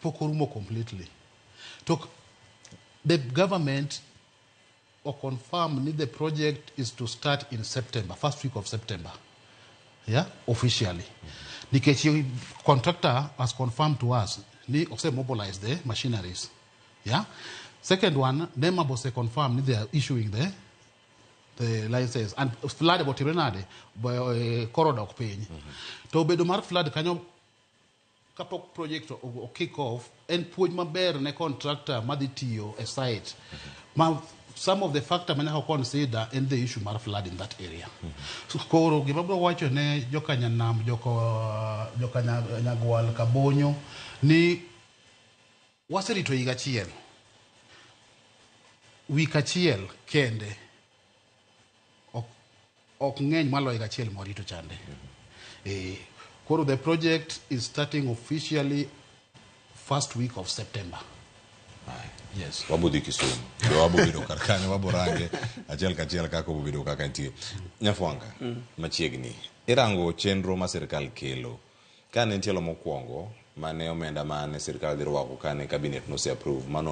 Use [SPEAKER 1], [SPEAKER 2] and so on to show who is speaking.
[SPEAKER 1] pokorumo completely. Took the government or confirm that the project is to start in September, first week of September. Yeah, officially. The contractor has confirmed to us, they also mobilize the machineries. Yeah. Second one, them was confirmed they are issuing the license and flood about Tirenade by koro dok paying. To be the mark flood can you kapok project or kick off and put my bear and a contractor maditio aside. Some of the factors many have considered in the issue of flood in that area. So koro give up watch ne jokanya nam jokanya nyagwal Kabonyo ni waseri to igachiel. Wikachiel kende ok ngeny malo igachiel morito chande. Koro the project is starting officially first week of September.
[SPEAKER 2] Yes. Wabudi Kisumu. Wabubido karkani waburange achel kachiel kako bubido kakantie. Nyafwanga machiegni. Irango chenro ma sirkal kelo. Kane ntielo mokwongo mane omenda mane sirkal dirwako kane cabinet no se approve mano